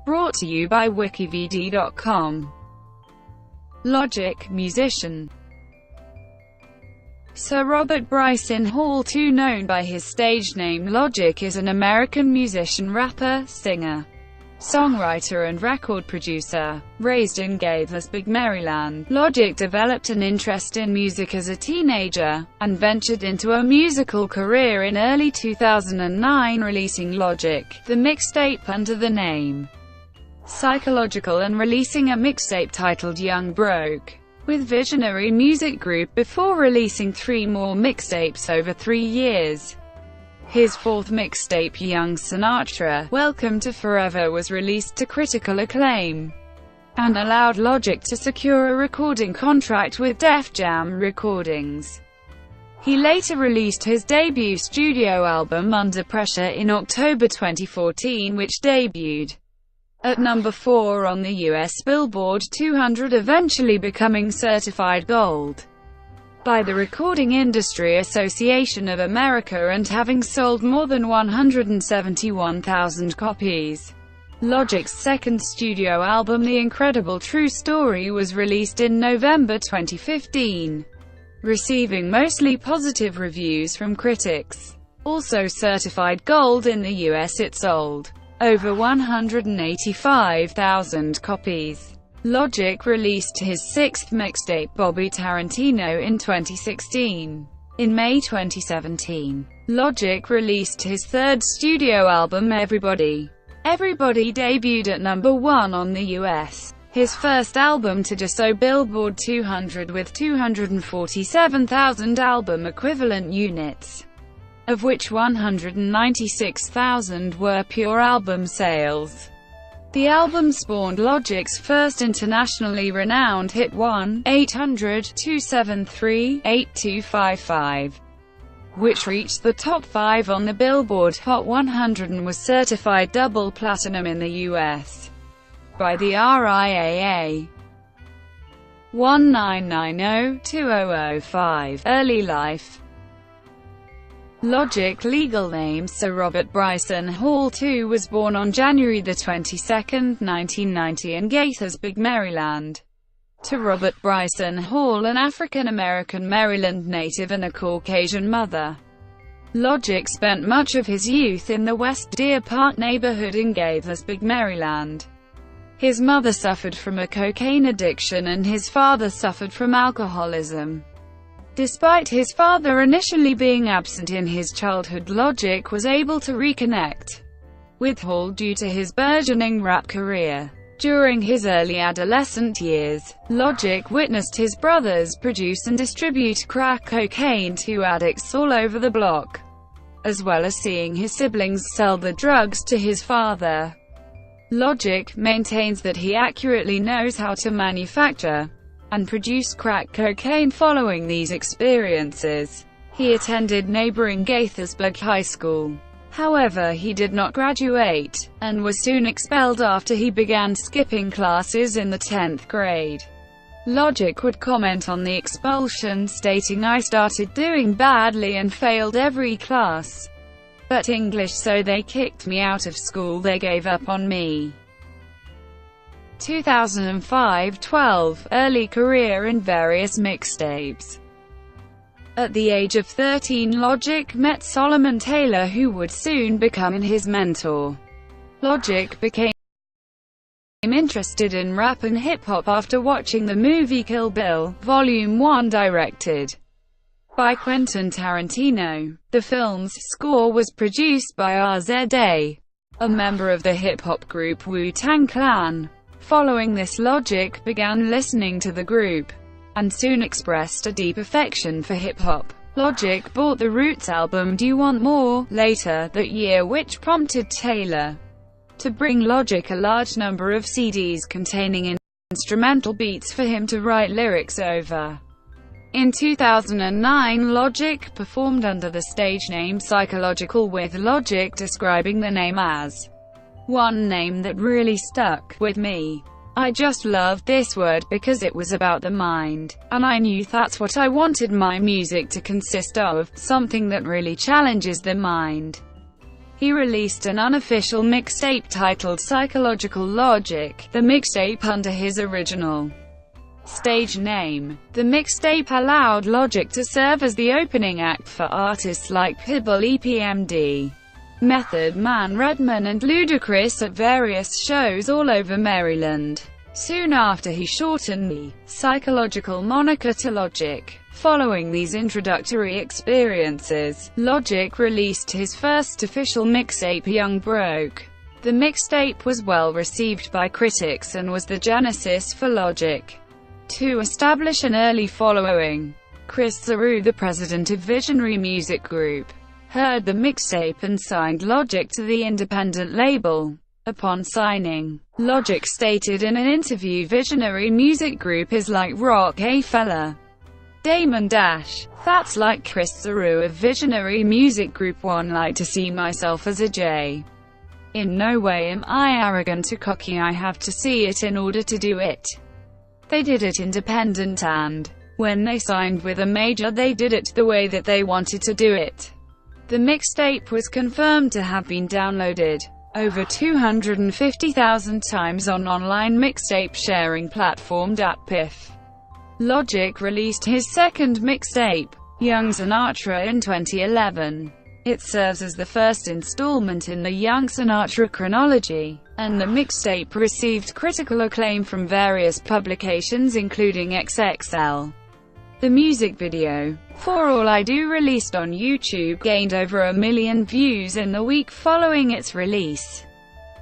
Brought to you by WikiVidi.com. Logic, musician. Sir Robert Bryson Hall II, known by his stage name Logic, is an American musician, rapper, singer, songwriter and record producer. Raised in Gaithersburg, Maryland, Logic developed an interest in music as a teenager, and ventured into a musical career in early 2009, releasing Logic, the mixtape, under the name Psychological, and releasing a mixtape titled Young Broke with Visionary Music Group, before releasing 3 more mixtapes over 3 years. His 4th mixtape, Young Sinatra, Welcome to Forever, was released to critical acclaim, and allowed Logic to secure a recording contract with Def Jam Recordings. He later released his debut studio album, Under Pressure, in October 2014, which debuted at number 4 on the US Billboard 200, eventually becoming certified gold by the Recording Industry Association of America and having sold more than 171,000 copies. Logic's 2nd studio album, The Incredible True Story, was released in November 2015, receiving mostly positive reviews from critics. Also certified gold in the US, it sold over 185,000 copies. Logic released his 6th mixtape, Bobby Tarantino, in 2016. In May 2017, Logic released his 3rd studio album, Everybody. Everybody debuted at number 1 on the US, his first album to do so, Billboard 200, with 247,000 album equivalent units, of which 196,000 were pure album sales. The album spawned Logic's first internationally renowned hit, 1-800-273-8255, which reached the top 5 on the Billboard Hot 100 and was certified double platinum in the US by the RIAA. 1990-2005. Early life. Logic legal name Sir Robert Bryson Hall II was born on January 22, 1990 in Gaithersburg, Maryland, to Robert Bryson Hall, an African-American Maryland native, and a Caucasian mother. Logic spent much of his youth in the West Deer Park neighborhood in Gaithersburg, Maryland. His mother suffered from a cocaine addiction and his father suffered from alcoholism. Despite his father initially being absent in his childhood, Logic was able to reconnect with Hall due to his burgeoning rap career. During his early adolescent years, Logic witnessed his brothers produce and distribute crack cocaine to addicts all over the block, as well as seeing his siblings sell the drugs to his father. Logic maintains that he accurately knows how to manufacture and produce crack cocaine following these experiences. He attended neighboring Gaithersburg High School. However, he did not graduate, and was soon expelled after he began skipping classes in the 10th grade. Logic would comment on the expulsion, stating, "I started doing badly and failed every class but English, so they kicked me out of school, they gave up on me." 2005-12. Early career in various mixtapes. At the age of 13, Logic met Solomon Taylor, who would soon become his mentor. Logic became interested in rap and hip-hop after watching the movie Kill Bill, Volume 1, directed by Quentin Tarantino. The film's score was produced by RZA, a member of the hip-hop group Wu-Tang Clan. Following this, Logic began listening to the group, and soon expressed a deep affection for hip-hop. Logic bought the Roots album Do You Want More later that year, which prompted Taylor to bring Logic a large number of CDs containing instrumental beats for him to write lyrics over. In 2009, Logic performed under the stage name Psychological, with Logic describing the name as "one name that really stuck with me. I just loved this word because it was about the mind, and I knew that's what I wanted my music to consist of, something that really challenges the mind." he released an unofficial mixtape titled Psychological Logic, the mixtape under his original stage name. The mixtape allowed Logic to serve as the opening act for artists like Pitbull, EPMD, Method Man, Redman and Ludacris at various shows all over Maryland. Soon after, he shortened the psychological moniker to Logic. Following these introductory experiences, Logic released his first official mixtape, Young Broke. The mixtape was well received by critics and was the genesis for Logic to establish an early following. Chris Zaru, the president of Visionary Music Group, heard the mixtape and signed Logic to the independent label. Upon signing, Logic stated in an interview, "Visionary Music Group is like rock, hey fella. Damon Dash. That's like Chris Zaru of Visionary Music Group. One like to see myself as a J. In no way am I arrogant or cocky, I have to see it in order to do it. They did it independent, and when they signed with a major, they did it the way that they wanted to do it." The mixtape was confirmed to have been downloaded over 250,000 times on online mixtape sharing platform DatPiff. Logic released his second mixtape, Young Sinatra, in 2011. It serves as the first installment in the Young Sinatra chronology, and the mixtape received critical acclaim from various publications including XXL. The music video, For All I Do, released on YouTube, gained over 1 million views in the week following its release.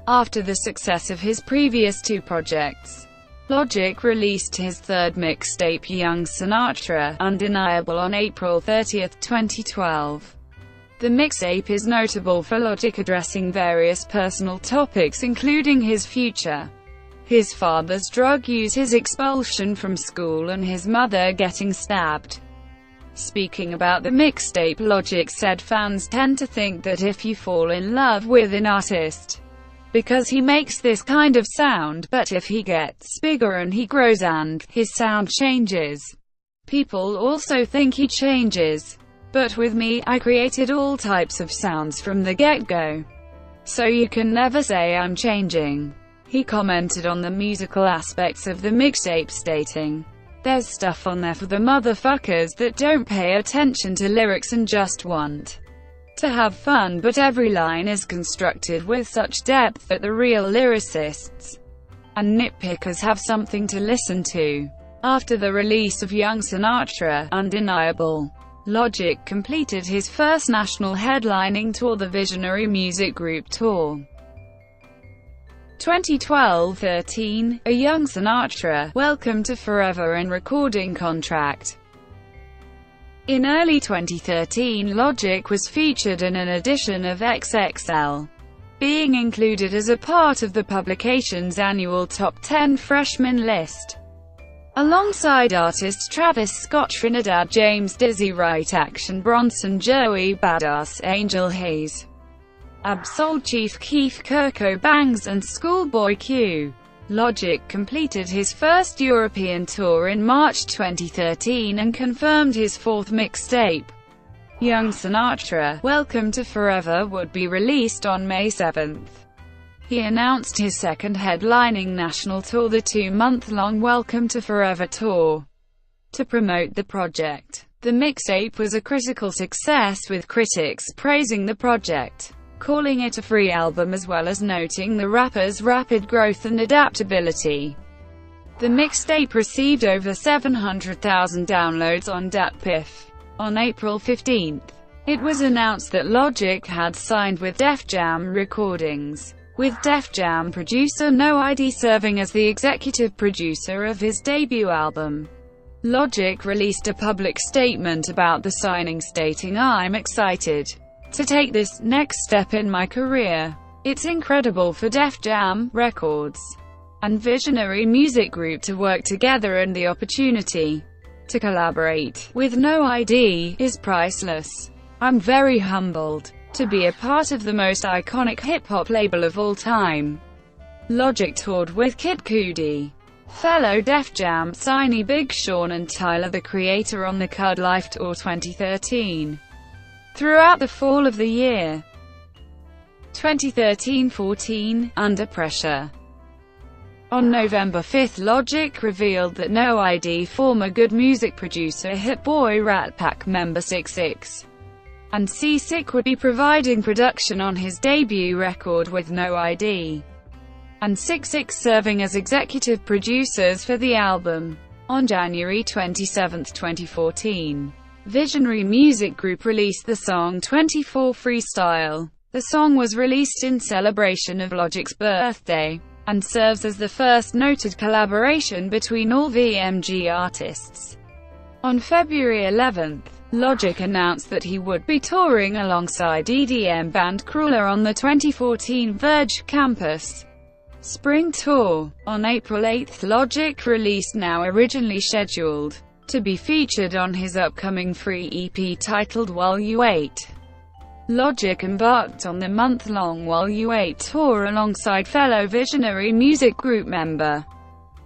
After the success of his previous two projects, Logic released his third mixtape, Young Sinatra, Undeniable, on April 30, 2012. The mixtape is notable for Logic addressing various personal topics including his future, his father's drug use, his expulsion from school, and his mother getting stabbed. Speaking about the mixtape, Logic said, "Fans tend to think that if you fall in love with an artist because he makes this kind of sound, but if he gets bigger and he grows and his sound changes, people also think he changes. But with me, I created all types of sounds from the get-go. So you can never say I'm changing." He commented on the musical aspects of the mixtape, stating, "There's stuff on there for the motherfuckers that don't pay attention to lyrics and just want to have fun, but every line is constructed with such depth that the real lyricists and nitpickers have something to listen to." After the release of Young Sinatra, Undeniable, Logic completed his first national headlining tour, the Visionary Music Group Tour. 2012-13, A Young Sinatra, Welcome to Forever and recording contract. In early 2013, Logic was featured in an edition of XXL, being included as a part of the publication's annual Top 10 Freshman list, alongside artists Travis Scott, Trinidad James, Dizzy Wright, Action Bronson, Joey Badass, Angel Hayes, Absol, Chief Keef, Kirko Bangs, and Schoolboy Q. Logic completed his first European tour in March 2013 and confirmed his fourth mixtape, Young Sinatra, Welcome to Forever, would be released on May 7. He announced his second headlining national tour, the 2-month-long Welcome to Forever tour, to promote the project. The mixtape was a critical success, with critics praising the project, calling it a free album, as well as noting the rapper's rapid growth and adaptability. The mixtape received over 700,000 downloads on DatPiff. On April 15, it was announced that Logic had signed with Def Jam Recordings, with Def Jam producer No ID serving as the executive producer of his debut album. Logic released a public statement about the signing, stating, "I'm excited to take this next step in my career. It's incredible for Def Jam Records and Visionary Music Group to work together, and the opportunity to collaborate with No ID is priceless. I'm very humbled to be a part of the most iconic hip-hop label of all time." Logic toured with Kid Cudi, fellow Def Jam signee Big Sean, and Tyler, the Creator on the Cud Life Tour 2013. Throughout the fall of the year, 2013-14, Under Pressure. On November 5, Logic revealed that No ID, former Good Music producer Hit Boy Rat Pack member 6ix and C-Sick would be providing production on his debut record with No ID, and 6ix serving as executive producers for the album. On January 27, 2014, Visionary Music Group released the song 24 Freestyle. The song was released in celebration of Logic's birthday, and serves as the first noted collaboration between all VMG artists. On February 11, Logic announced that he would be touring alongside EDM band Crawler on the 2014 Verge Campus Spring Tour. On April 8, Logic released Now, originally scheduled to be featured on his upcoming free EP titled While You Wait. Logic embarked on the month-long While You Wait tour alongside fellow Visionary Music Group member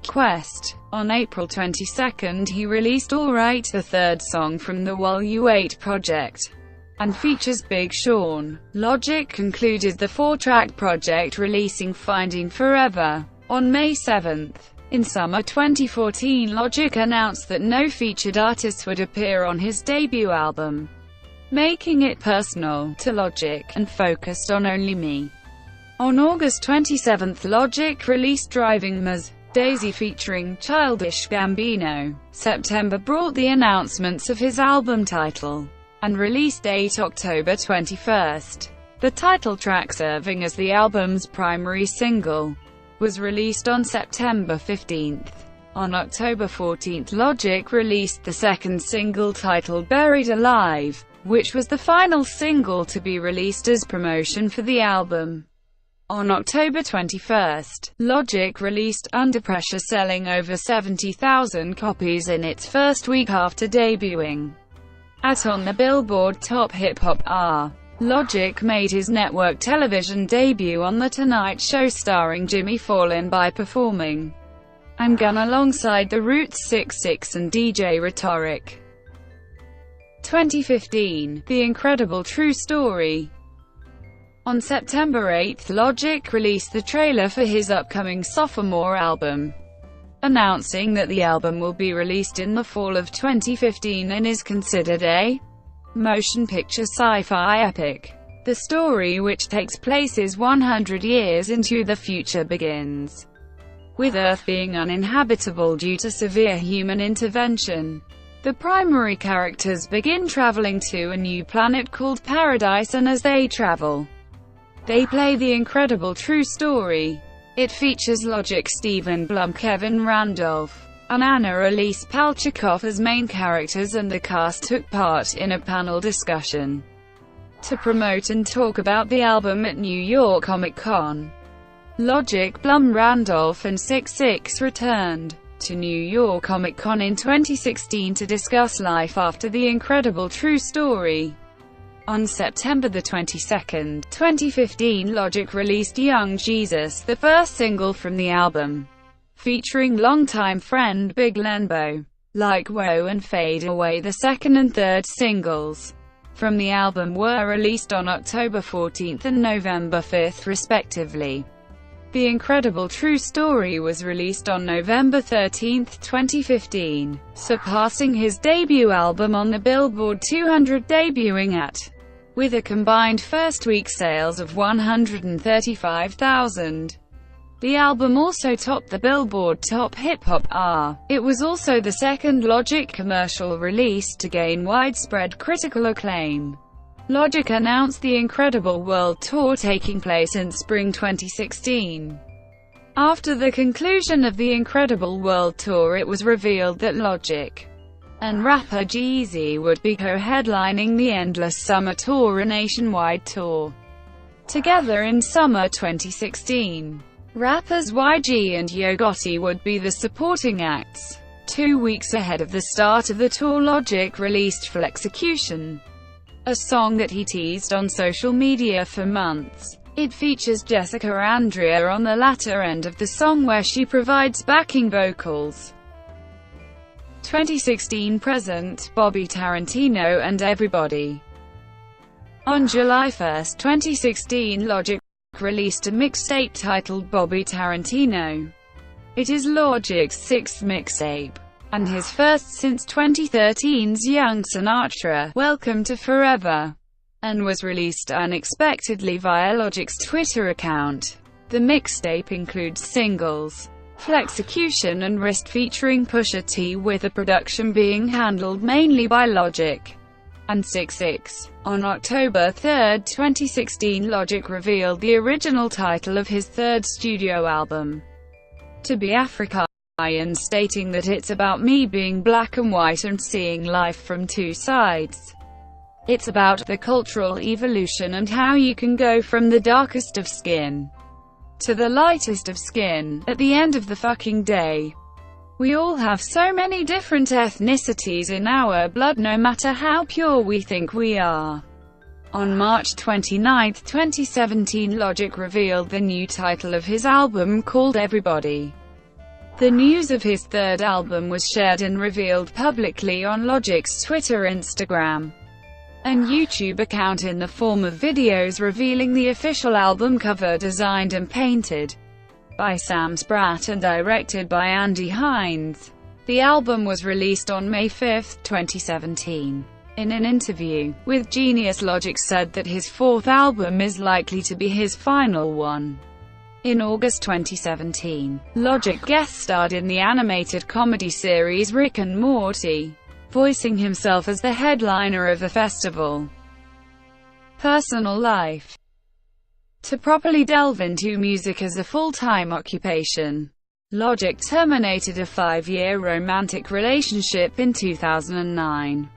Quest. On April 22, he released Alright, the third song from the While You Wait project, and features Big Sean. Logic concluded the 4-track project, releasing Finding Forever on May 7. In summer 2014, Logic announced that no featured artists would appear on his debut album, making it personal to Logic, and focused on only me. On August 27, Logic released Driving Ms. Daisy featuring Childish Gambino. September brought the announcements of his album title and release date October 21. The title track, serving as the album's primary single, was released on September 15. On October 14, Logic released the second single titled Buried Alive, which was the final single to be released as promotion for the album. On October 21, Logic released Under Pressure, selling over 70,000 copies in its first week after debuting on the Billboard Top Hip Hop R. Logic made his network television debut on The Tonight Show starring Jimmy Fallon by performing I'm Gonna alongside The Roots, 6ix and DJ Rhetoric. 2015, The Incredible True Story. On September 8, Logic released the trailer for his upcoming sophomore album, announcing that the album will be released in the fall of 2015 and is considered a motion picture sci-fi epic. The story, which takes place 100 years into the future, begins with Earth being uninhabitable due to severe human intervention. The primary characters begin traveling to a new planet called Paradise, and as they travel, they play The Incredible True Story. It features Logic, Stephen Blum, Kevin Randolph, and Anna Elise Palchikov as main characters, and the cast took part in a panel discussion to promote and talk about the album at New York Comic Con. Logic, Blum, Randolph, and 6ix returned to New York Comic Con in 2016 to discuss life after The Incredible True Story. On September 22, 2015, Logic released Young Jesus, the first single from the album, featuring longtime friend Big Lenbo. Like Whoa and Fade Away, the second and third singles from the album were released on October 14 and November 5, respectively. The Incredible True Story was released on November 13, 2015, surpassing his debut album on the Billboard 200, debuting at with a combined first-week sales of 135,000. The album also topped the Billboard Top Hip Hop R. It was also the second Logic commercial release to gain widespread critical acclaim. Logic announced the Incredible World Tour taking place in spring 2016. After the conclusion of the Incredible World Tour, it was revealed that Logic and rapper Jeezy would be co-headlining the Endless Summer Tour, a nationwide tour, together in summer 2016. Rappers YG and Yo Gotti would be the supporting acts. 2 weeks ahead of the start of the tour, Logic released Flexecution, a song that he teased on social media for months. It features Jessica Andrea on the latter end of the song, where she provides backing vocals. 2016 present, Bobby Tarantino and Everybody. On July 1, 2016, Logic released a mixtape titled Bobby Tarantino. It is Logic's sixth mixtape, and his first since 2013's Young Sinatra, Welcome to Forever, and was released unexpectedly via Logic's Twitter account. The mixtape includes singles Flexecution and Wrist featuring Pusha T, with the production being handled mainly by Logic and 6ix. On October 3, 2016, Logic revealed the original title of his third studio album to be Africa, stating that it's about me being black and white and seeing life from two sides. It's about the cultural evolution and how you can go from the darkest of skin to the lightest of skin, at the end of the fucking day. We all have so many different ethnicities in our blood, no matter how pure we think we are. On March 29, 2017, Logic revealed the new title of his album, called Everybody. The news of his third album was shared and revealed publicly on Logic's Twitter, Instagram, and YouTube account in the form of videos revealing the official album cover, designed and painted by Sam Spratt and directed by Andy Hines. The album was released on May 5, 2017. In an interview with Genius, Logic said that his fourth album is likely to be his final one. In August 2017, Logic guest-starred in the animated comedy series Rick and Morty, voicing himself as the headliner of the festival. Personal life. To properly delve into music as a full-time occupation, Logic terminated a 5-year romantic relationship in 2009.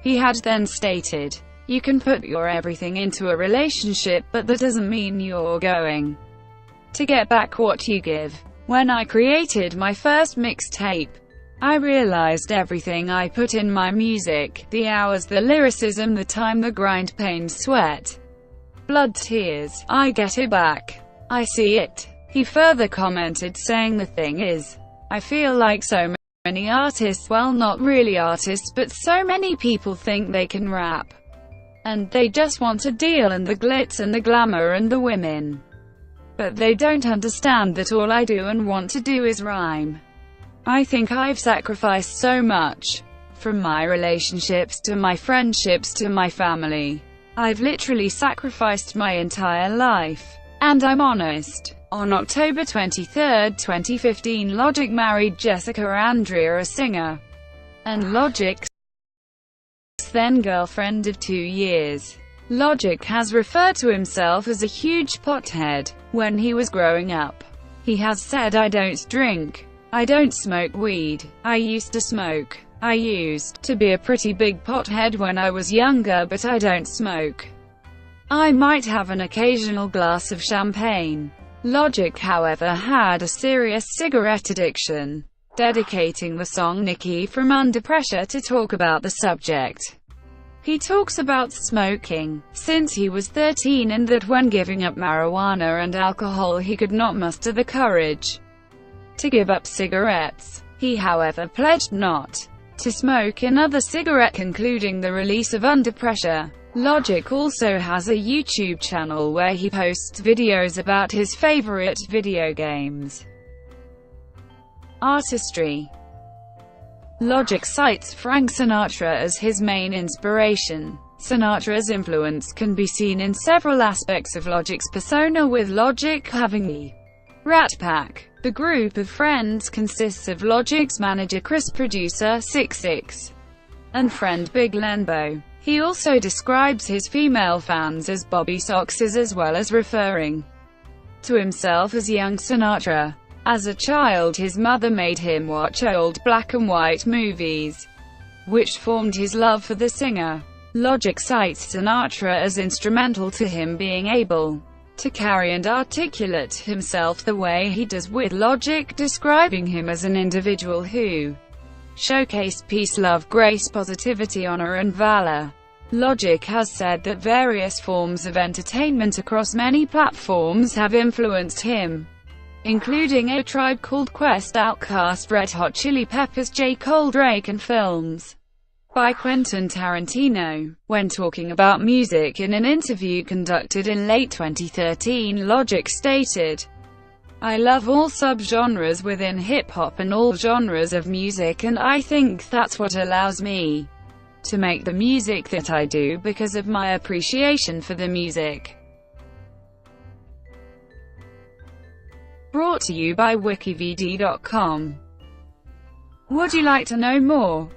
He had then stated, "You can put your everything into a relationship, but that doesn't mean you're going to get back what you give." When I created my first mixtape, I realized everything I put in my music, the hours, the lyricism, the time, the grind, pain, sweat, blood, tears, I get it back. I see it. He further commented, saying, "The thing is, I feel like so many artists, well, not really artists, but so many people think they can rap, and they just want a deal and the glitz and the glamour and the women. But they don't understand that all I do and want to do is rhyme. I think I've sacrificed so much. From my relationships to my friendships to my family. I've literally sacrificed my entire life. And I'm honest." On October 23, 2015, Logic married Jessica Andrea, a singer and Logic's then-girlfriend of 2 years. Logic has referred to himself as a huge pothead. When he was growing up, he has said, "I don't drink. I don't smoke weed. I used to smoke. I used to be a pretty big pothead when I was younger, but I don't smoke. I might have an occasional glass of champagne." Logic, however, had a serious cigarette addiction, dedicating the song Nikki from Under Pressure to talk about the subject. He talks about smoking since he was 13, and that when giving up marijuana and alcohol he could not muster the courage to give up cigarettes. He, however, pledged not to smoke another cigarette, concluding the release of Under Pressure. Logic also has a YouTube channel where he posts videos about his favorite video games. Artistry. Logic cites Frank Sinatra as his main inspiration. Sinatra's influence can be seen in several aspects of Logic's persona, with Logic having the Rat Pack. The group of friends consists of Logic's manager Chris, producer 6ix, and friend Big Lenbo. He also describes his female fans as Bobby Soxes, as well as referring to himself as Young Sinatra. As a child, his mother made him watch old black and white movies, which formed his love for the singer. Logic cites Sinatra as instrumental to him being able to carry and articulate himself the way he does, with Logic describing him as an individual who showcased peace, love, grace, positivity, honor and valor. Logic has said that various forms of entertainment across many platforms have influenced him, including A Tribe Called Quest, Outkast, Red Hot Chili Peppers, J. Cole, Drake, and films. by Quentin Tarantino. When talking about music in an interview conducted in late 2013, Logic stated, "I love all subgenres within hip-hop and all genres of music, and I think that's what allows me to make the music that I do because of my appreciation for the music." Brought to you by WikiVidi.com. Would you like to know more?